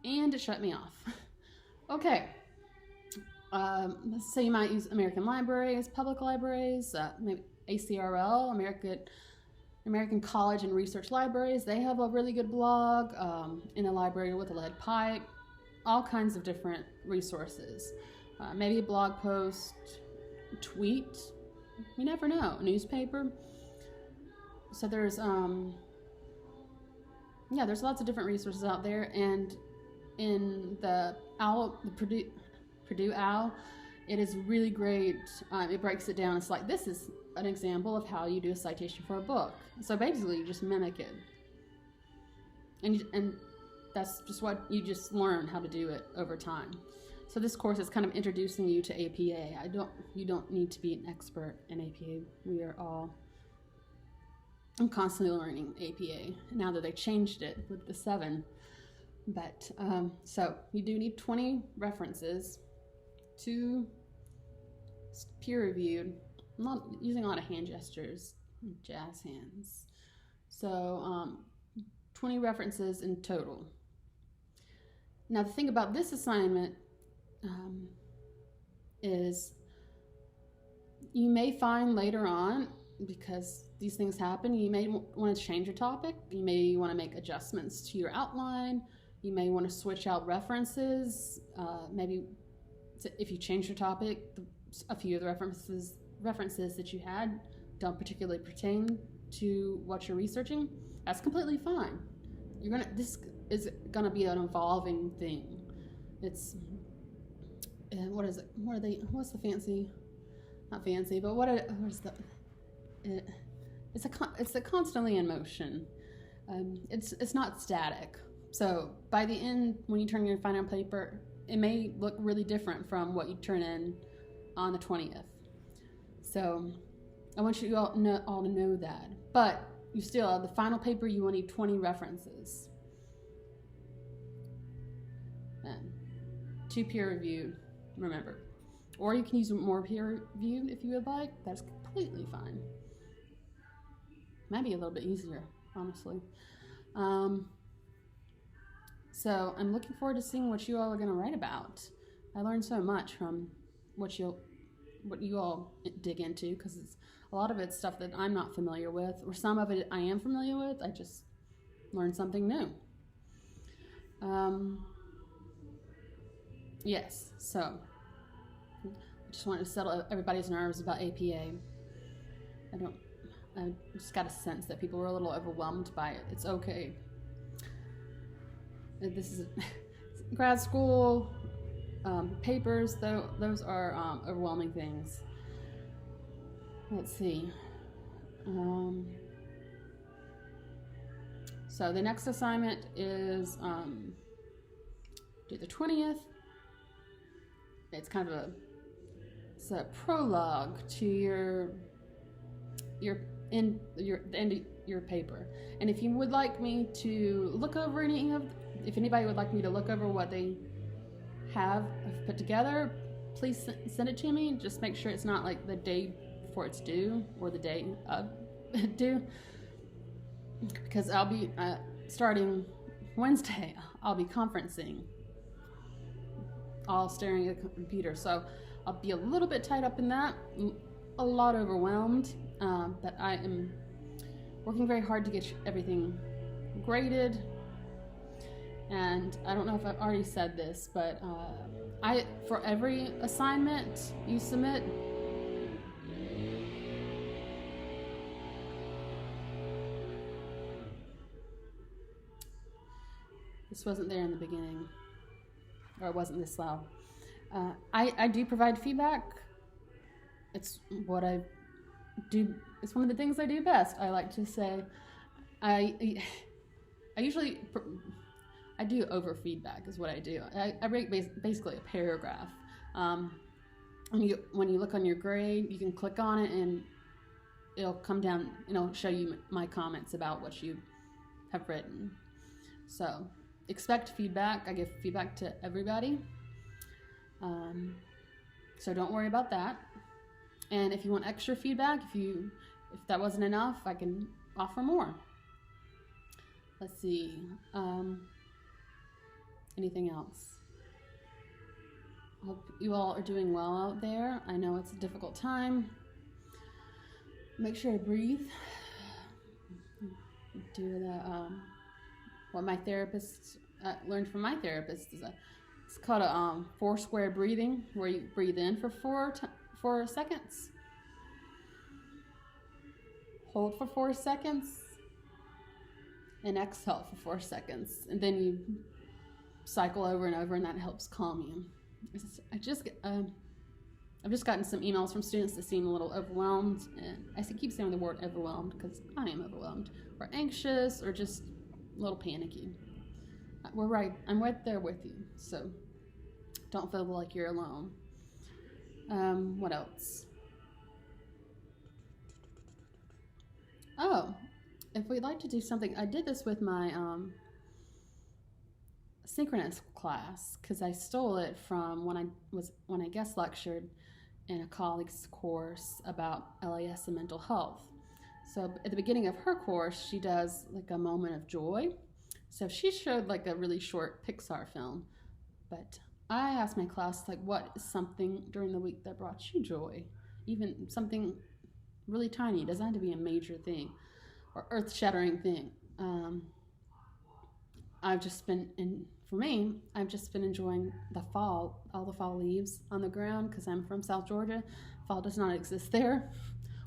and it shut me off. Okay. So you might use American libraries, public libraries, maybe ACRL, American College and Research Libraries. They have a really good blog, in a library with a lead pipe, all kinds of different resources. Maybe a blog post, tweet, you never know, a newspaper. So there's there's lots of different resources out there, and in the Purdue OWL, it is really great. It breaks it down. It's like, this is an example of how you do a citation for a book. So basically, you just mimic it, and that's just what you just learn how to do it over time. So this course is kind of introducing you to APA. You don't need to be an expert in APA. I'm constantly learning APA now that they changed it with the 7. But so you do need 20 references, 2 peer-reviewed. I'm not using a lot of hand gestures, jazz hands. So 20 references in total. Now the thing about this assignment is you may find later on, because these things happen, you may want to change your topic. You may want to make adjustments to your outline. You may want to switch out references. Maybe if you change your topic, a few of the references that you had don't particularly pertain to what you're researching. That's completely fine. This is gonna be an evolving thing. It's what is it? What's the fancy? Not fancy, but it's a constantly in motion. It's not static. So by the end, when you turn your final paper, it may look really different from what you turn in on the 20th. So I want you all to know that. But you still, the final paper, you will need 20 references. And 2 peer-reviewed, remember. Or you can use more peer-reviewed if you would like. That's completely fine. Might be a little bit easier, honestly. So I'm looking forward to seeing what you all are going to write about. I learned so much from what you all dig into, because a lot of it's stuff that I'm not familiar with, or some of it I am familiar with. I just learned something new. Yes, so I just wanted to settle everybody's nerves about APA. I just got a sense that people were a little overwhelmed by it. It's okay. This is grad school papers, though. Those are overwhelming things. Let's see. So the next assignment is do the 20th. It's kind of a prologue to the end of your paper. And if you would like me to look over if anybody would like me to look over what they have put together, please send it to me. Just make sure it's not like the day before it's due or the day of due, because I'll be starting Wednesday. I'll be conferencing, all staring at a computer, so I'll be a little bit tied up in that, a lot overwhelmed, but I am working very hard to get everything graded. And I don't know if I've already said this, but for every assignment you submit, this wasn't there in the beginning, or it wasn't this loud. I do provide feedback. It's what I do. It's one of the things I do best. I like to say, I do over feedback is what I do. I rate basically a paragraph. When you look on your grade, you can click on it and it'll come down and it'll show you my comments about what you have written. So expect feedback. I give feedback to everybody. So don't worry about that. And if you want extra feedback, if that wasn't enough, I can offer more. Let's see. anything else? I hope you all are doing well out there. I know it's a difficult time. Make sure to breathe. Do the what my therapist learned from my therapist is it's called a 4 square breathing, where you breathe in for 4 seconds, hold for 4 seconds, and exhale for 4 seconds, and then you cycle over and over, and that helps calm you. I've just gotten some emails from students that seem a little overwhelmed, and I keep saying the word overwhelmed because I am overwhelmed, or anxious, or just a little panicky. I'm right there with you, so don't feel like you're alone. What else? Oh, if we'd like to do something, I did this with my synchronous class, because I stole it from when I guest lectured in a colleague's course about LAS and mental health. So at the beginning of her course, she does like a moment of joy. So she showed like a really short Pixar film, but I asked my class, like, what is something during the week that brought you joy? Even something really tiny. It doesn't have to be a major thing or earth-shattering thing. I've just been enjoying the fall, all the fall leaves on the ground, because I'm from South Georgia. Fall does not exist there.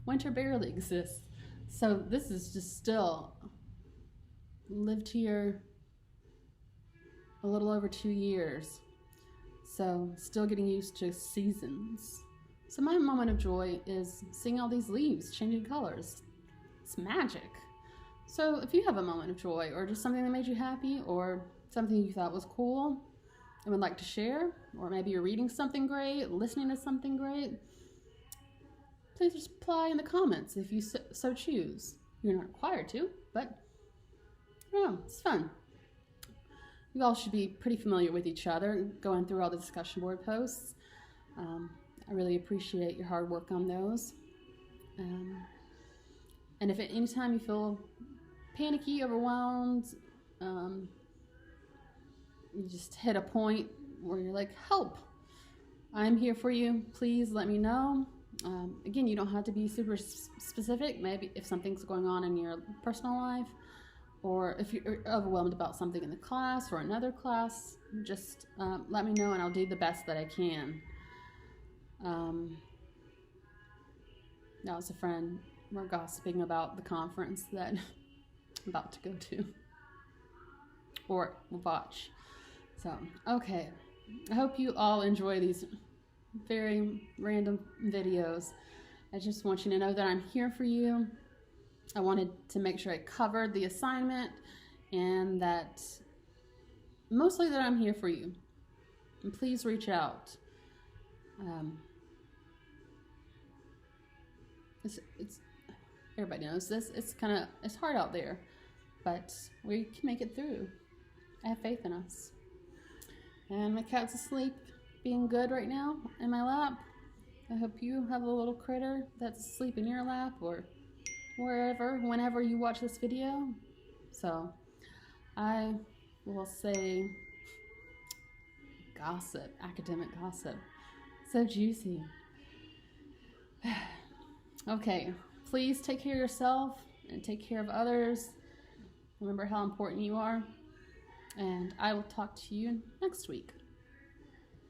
Winter barely exists. So this is just still lived here a little over 2 years. So still getting used to seasons. So my moment of joy is seeing all these leaves changing colors. It's magic. So if you have a moment of joy, or just something that made you happy, or something you thought was cool and would like to share, or maybe you're reading something great, listening to something great, please just reply in the comments if you so choose. You're not required to, but I don't know, it's fun. You all should be pretty familiar with each other, going through all the discussion board posts. I really appreciate your hard work on those. And if at any time you feel panicky, overwhelmed, you just hit a point where you're like, help, I'm here for you. Please let me know. Again, you don't have to be super specific. Maybe if something's going on in your personal life, or if you're overwhelmed about something in the class or another class, just let me know and I'll do the best that I can. That was a friend. We're gossiping about the conference that I'm about to go to or watch. So, okay. I hope you all enjoy these very random videos. I just want you to know that I'm here for you. I wanted to make sure I covered the assignment, and that mostly that I'm here for you. And please reach out. It's everybody knows this. It's hard out there, but we can make it through. I have faith in us. And my cat's asleep, being good right now in my lap. I hope you have a little critter that's asleep in your lap, or wherever, whenever you watch this video. So I will say gossip, academic gossip. So juicy. Okay, please take care of yourself and take care of others. Remember how important you are. And I will talk to you next week.